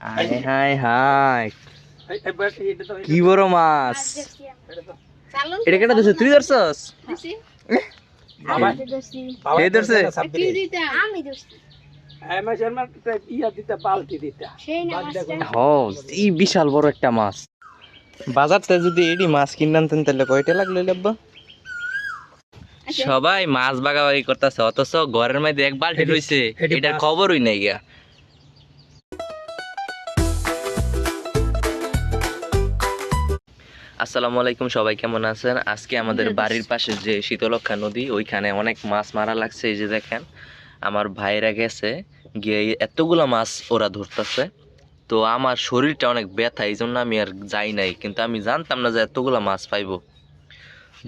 High high high, কি বড় মাছ! এটা কেটে দিছে, তুই ধরছস? কে ধরছে? এই বিশাল বড় একটা মাছ। বাজারতে যদি এডি মাছ কিনে আনতেন তাহলে কয়টা লাগলো লাব্বা? সবাই মাছ বাগাবাগি করতেছে, অথচ ঘরের মধ্যে এক বালতি রইছে, এটার খবরই নাই গিয়া। আসসালামু আলাইকুম, সবাই কেমন আছেন? আজকে আমাদের বাড়ির পাশে যে শীতলক্ষা নদী, ওইখানে অনেক মাছ মারা লাগছে। এই যে দেখেন, আমার ভাইরা গেছে গিয়ে এতগুলা মাছ ওরা ধরতেছে। তো আমার শরীরটা অনেক ব্যথা, এই জন্য আমি আর যাই নাই। কিন্তু আমি জানতাম না যে এতগুলা মাছ পাইবো।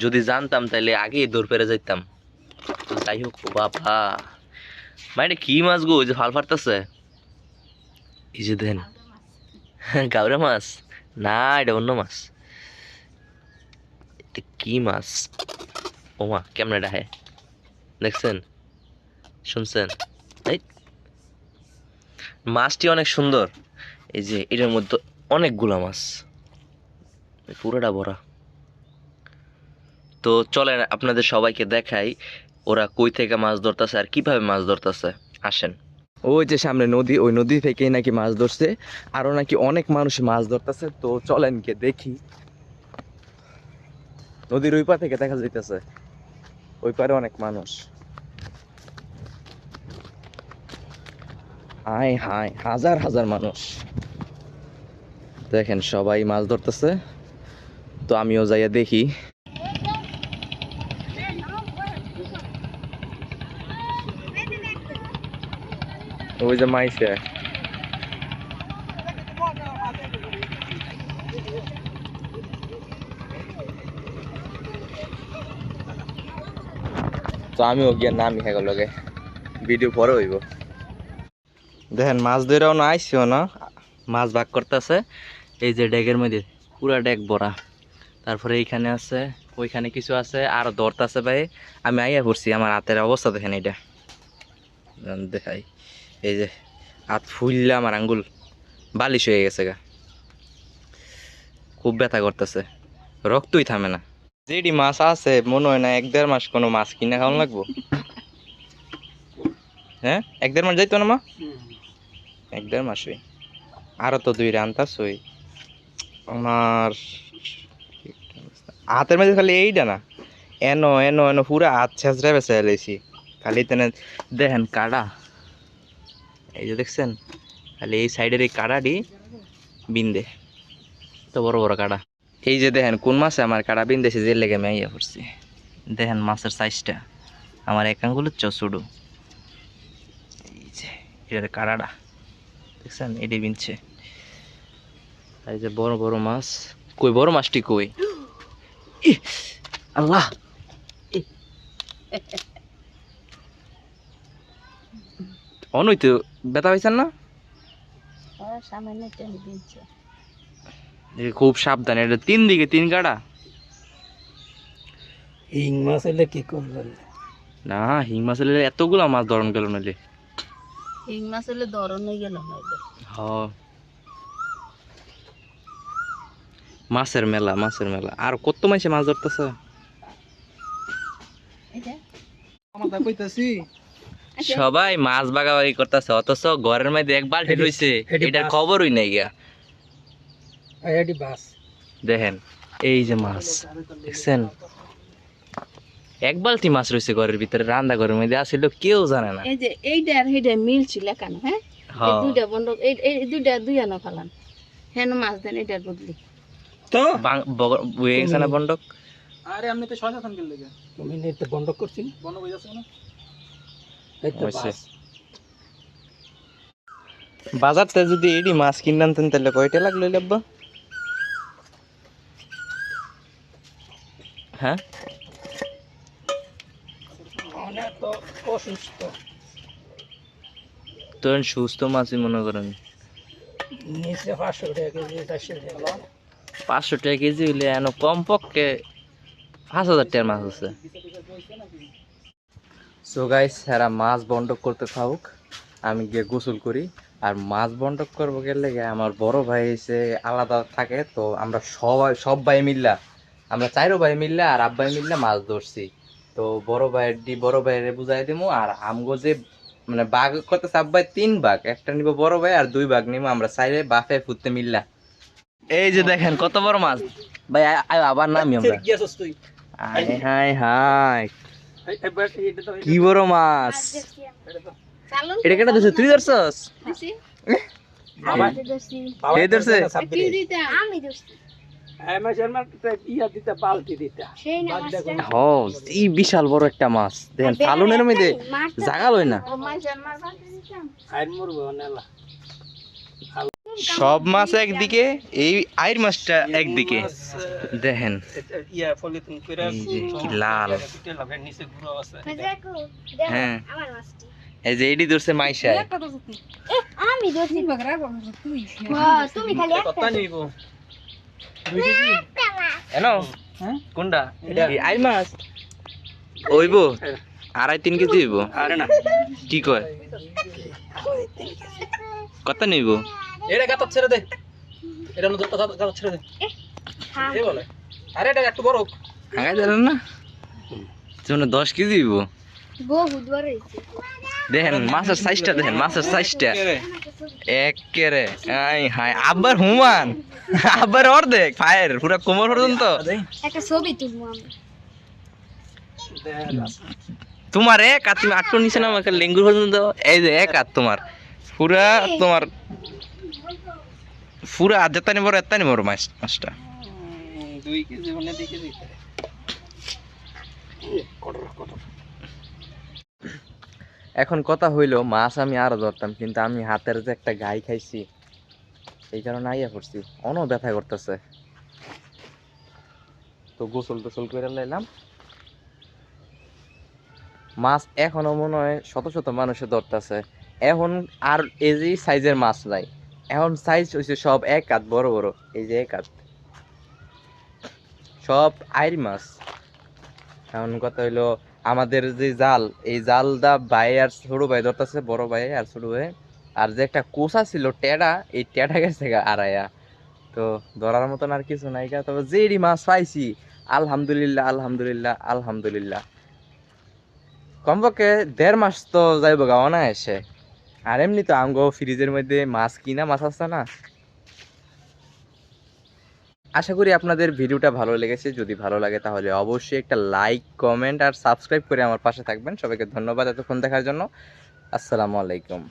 যদি জানতাম তাহলে আগেই দৌড় পেরে যাইতাম। তো যাই হোক, বাবা মানে কি মাছ গো, ওই যে ফাল ফাটতেছে। এই যে দেন, গাউরা মাছ না, এটা অন্য মাছ। এটা কি মাছ? ওমা, কেমনে ডাহে দেখছেন, শুনছেন? এই মাছটি অনেক সুন্দর। এই যে এটার মধ্যে অনেকগুলা মাছ, পুরোটা ভরা। তো চলেন আপনাদের সবাইকে দেখাই ওরা কই থেকে মাছ ধরতেছে আর কিভাবে মাছ ধরতেছে। আসেন। ওই যে সামনে নদী, ওই নদী থেকেই নাকি মাছ ধরছে, আরো নাকি অনেক মানুষ মাছ ধরতেছে। তো চলেন কে দেখি। নদীর ওই পার থেকে দেখা যাইতেছে, ওই পারে অনেক মানুষ। হাই হাই, হাজার হাজার মানুষ দেখেন, সবাই মাছ ধরতেছে। তো আমিও যাইয়া দেখি। ওই যে মাইছে, তো আমিও গিয়ে নামি হয়ে গেল, ভিডিও পরে হইব। দেখেন মাছ ধরেও না আইসিও না, মাছ ভাগ করতেছে। এই যে ড্যাগের মধ্যে পুরা ড্যাগ ভরা। তারপরে এইখানে আছে, ওইখানে কিছু আছে, আর ধরতেছে ভাই। আমি আইয়া পড়ছি, আমার হাতের অবস্থা দেখেন এটা, দেখাই। এই যে হাত ফুললে আমার আঙ্গুল বালিশ হয়ে গেছে গা, খুব ব্যথা করতেছে, রক্তই থামে না। যেটি মাছ আছে মনে হয় না 1-1.5 মাস কোনো মাছ কিনে খাওয়ান লাগবো। হ্যাঁ, 1-1.5 মাস যাইতো না মা? 1-1.5 মাস হই, আরো তো 2 রান্তাস হই। আমার হাতের মধ্যে খালি এইটা না, এনো এনো এনো পুরা হাত ছেঁচড়া বেঁচে এলাইছি। খালি তেনে দেখেন কাড়া, এই যে দেখছেন, খালি এই সাইডের এই কাড়াটি বিন্দে, তো বড় বড় কাড়া। এই যে দেখেন কোন মাছে আমার কাড়া বিন্দেছে, যে লেগে আমি আইয়া পড়ছি। দেখেন মাছের সাইজটা আমার এক আঙ্গুলের চড়ু। এই যে এটার কাড়াটা দেখছেন, এটি বিনছে। এই যে বড় বড় মাছ, কই বড় মাছটি কই? আল্লাহ, অনই তো ব্যথা পাইছেন না? খুব সাবধানে, এটা 3 দিকে 3 কাটা। হিং মাছ এলে কি করবেন? না, হিং মাছ হলে এতগুলা মাছ ধরন গেল নালে। হিং মাছ হলে ধরন হয়ে গেল না। হ, মাছের মেলা, মাছের মেলা। আর কত মাসে মাছ ধরতেছে। সবাই মাছ বাগাবাগি করতেছে, অথচ ঘরের মধ্যে এক বালতি রইছে, এটার খবরই নাই গিয়া। দেখেন এই যে মাছ দেখছেন, এক বালতি মাছ রয়েছে ঘরের ভিতরে, রান্না ঘরের মধ্যে আসিল, কেউ জানে না। এই যে এইটার হেডে মিল ছিল কেন? হ্যাঁ, এই দুইটা বন্ধক, এই দুইটা দুই আনো ফালান, হেন মাছ দেন এটার বদলি। তো বুয়ে গেছে না বন্ডক। আরে আপনি তো সজাতন গেল লাগে, তুমি নেট বন্ধ করছিস, বন্ধ হয়ে যাচ্ছে না। এই তো বাস। বাজারতে যদি এডি মাছ কিনে আনতেন তাহলে কয়টা লাগলো লাব্বা? হ্যাঁ, অনেক তো অসুস্থ। তো সুস্থ মাছই মনে করেন নিচে 500 টাকা কেজি, 400 টাকা। 500 টাকা কেজি হইলে এন কমপক্ষে 5000 টাকার মাছ আছে। সো গাইস, এরা মাছ বন্ডক করতে থাকুক, আমি গিয়ে গোসল করি। আর মাছ বন্টন করবো গেলে আমার বড় ভাই এসে আলাদা থাকে, তো আমরা সব ভাই মিল্লা, আমরা 4 ভাই মিল্লা আর আব্বাই মিল্লা মাছ ধরছি। তো বড় ভাইয়ের বুঝাই দিমু। আর আমগো যে মানে বাঘ করতেছে আব্বাই 3 ভাগ, একটা নিব বড় ভাই আর 2 ভাগ নিব আমরা 4 বাপে ফুটতে মিল্লা। এই যে দেখেন কত বড় মাছ ভাই, আবার নামি আমরা। গিয়েছস তুই হাই হাই হাই, এবার এটা তো কি বড় মাছ! চালুন এটা কেটে দিছিস তুই? ধরছস? দিছি বাবা কে ধরছে? কি দিতে আমি দোস্ত আমার জার্মান ইয়া দিতে বালতি দিতে সেই না মাছটা হ, এই বিশাল বড় একটা মাছ দেখেন, চালুনের মধ্যে জাগা লয় না। ও মাছ জন্মার বাকি দিতাম আইন মরবো নেলা সব মাছ একদিকে, এই আইর মাছটা একদিকে দেখেন। ইয়া পলিথিন কইরা এই যে কি লাল। লাগে নিচে গুঁড়ো আছে দেখো হ্যাঁ, আমার মাছটি এই যে এডি ধরছে মাইশায়। আমি দোস্ত তুমি খালি কত একটা নিব 2 কেজি এনো হ্যাঁ কোনটা? এই আইর মাছ ওইব 2.5-3 কেজি হইব। আরে না কি কয় কত নিব? এটা গাত ছেড়ে দে, এটা নতুন গাত ছেড়ে দে এই বলে। আরে এটা একটু বড় হোক। হাঙ্গাই জানেন না তুমি 10 কেজি হইব। বহু দূরে হইছে দেখেন মাছের সাইজটা, দেখেন মাছের সাইজটা একেরে আই হাই। আবার হুমান, আবার অর্ধেক ফায়ার পুরো কোমর পর্যন্ত। একটা ছবি তুলবো আমি তোমার এক হাত, তুমি আটটো নিচে না আমাকে লেঙ্গুর পর্যন্ত। এই যে এক হাত তোমার পুরা, তোমার পুরা আজ যেতানি বড় এতানি বড় মাছটা। 2 কেজি মানে 2 কেজি কটর কটর। এখন কথা হইলো মাছ আমি আরো ধরতাম, কিন্তু আমি হাতের যে একটা গাই খাইছি এই কারণে আইয়া পড়ছি, অন ব্যথা করতেছে। তো গোসল টোসল করে লাইলাম। মাছ এখনো মনে হয় শত শত মানুষে ধরতেছে এখন, আর এই যে সাইজের মাছ নাই এখন, সাইজ হয়েছে সব এক হাত বড় বড়। এই যে এক হাত সব আইর মাছ। এখন কথা হইলো আমাদের যে জাল, এই জালটা ভাই আর ছোট ভাই ধরতেছে, বড় ভাই আর ছোট ভাই। আর যে একটা কোষা ছিল টেডা, এই টেডা গেছে আড়াইয়া। তো ধরার মতন আর কিছু নাই, তবে যেই মাছ পাইছি আলহামদুলিল্লাহ আলহামদুলিল্লাহ আলহামদুলিল্লাহ। কমপক্ষে 1.5 মাস তো যাইব গাওয়া না এসে। আর এমনি তো আমগো ফ্রিজের মধ্যে মাছ কিনা মাছ আছে না। আশা করি আপনাদের ভিডিওটা ভালো লেগেছে। যদি ভালো লাগে তাহলে অবশ্যই একটা লাইক, কমেন্ট আর সাবস্ক্রাইব করে আমার পাশে থাকবেন। সবাইকে ধন্যবাদ এতক্ষণ দেখার জন্য। আসসালামু আলাইকুম।